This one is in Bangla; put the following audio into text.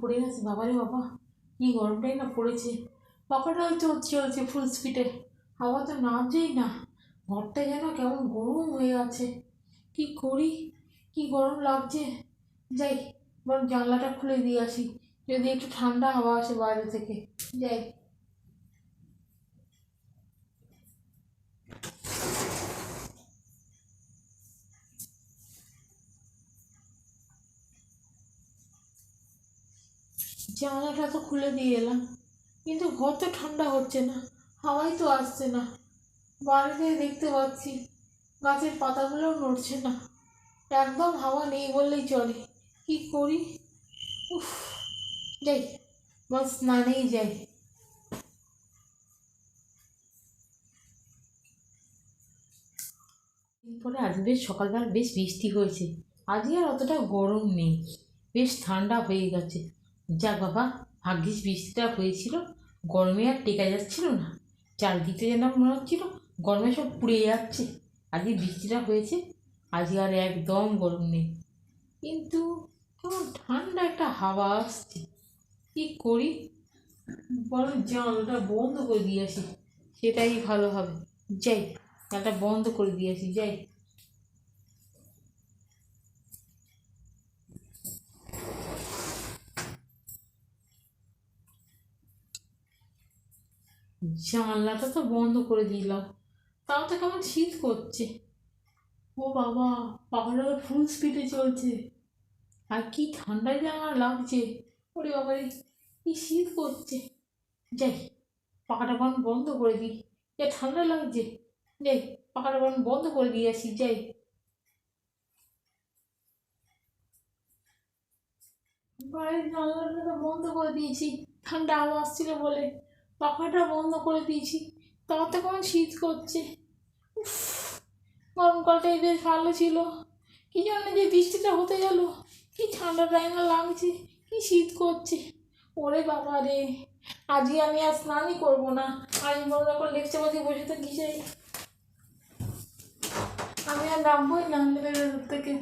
পড়ে গেছে, বাবারে বাবা কি গরমটাই না পড়েছে। পাখাটাও চলছে ফুল স্পিডে, হাওয়া তো নামছেই না, ঘরটা যেন কেমন গরম হয়ে আছে। কি করি, কি গরম লাগছে। যাই বরং জানলাটা খুলে দিয়ে আসি, যদি একটু ঠান্ডা হাওয়া আসে বাইরে থেকে। যাই। জানলাটা তো খুলে দিয়ে এলাম, কিন্তু ঘর তো ঠান্ডা হচ্ছে না, হাওয়াই তো আসছে না। বাইরে দেখতে পাচ্ছি গাছের পাতাগুলোও নড়ছে না, একদম হাওয়া নেই বললেই চলে। কি করি, উফ। যাই, বস স্নানেই যাই। এরপরে আজ বেশ সকালবেলা বেশ বৃষ্টি হয়েছে, আজকে আর অতটা গরম নেই, বেশ ঠান্ডা হয়ে গেছে। যাক বাবা, ভাগ্যিস বৃষ্টিটা হয়েছিল, গরমে আর টেকা যাচ্ছিল না, চারদিকে যেন মনে হচ্ছিল গরমে সব পুড়ে যাচ্ছে। আজকে বৃষ্টিটা হয়েছে, আজকে আর একদম গরম নেই, কিন্তু কেমন ঠান্ডা একটা হাওয়া আসছে। কি করি, বরং জানলাটা বন্ধ করে দিয়ে আসি, সেটাই ভালো হবে। যাই, জানলাটা বন্ধ করে দিয়ে আসি, যাই। জানলাটা তো বন্ধ করে দিলাম, তাও তো কেমন শীত করছে। ও বাবা, পাখাটা ফুল স্পিডে চলছে, আর কি ঠান্ডায় যে আমার লাগছে। ওরে বাবা রে, কি শীত করছে। যাই, পাখাটা বন্ধ করে দিই, যা ঠান্ডা লাগছে। যাই, পাখাটা বন্ধ করে দিয়ে আসি, যাই। বাড়ির জানলাটা তো বন্ধ করে দিয়েছি, ঠান্ডা হাওয়া আসছিল বলে পাখাটা বন্ধ করে দিয়েছি, তাতে কেমন শীত করছে। উফ, গরমকালটাই বেশ ভালো ছিল, কি জন্য যে বৃষ্টিটা হতে গেল, কি ঠান্ডাটাই না লাগছে, কি শীত করছে। ওরে বাবা রে, আজকে আমি আর স্নানই করবো না, আমি বড় করে লেকচার বাজি বসে থাকি। যাই, আমি আর নামবোই না থেকে।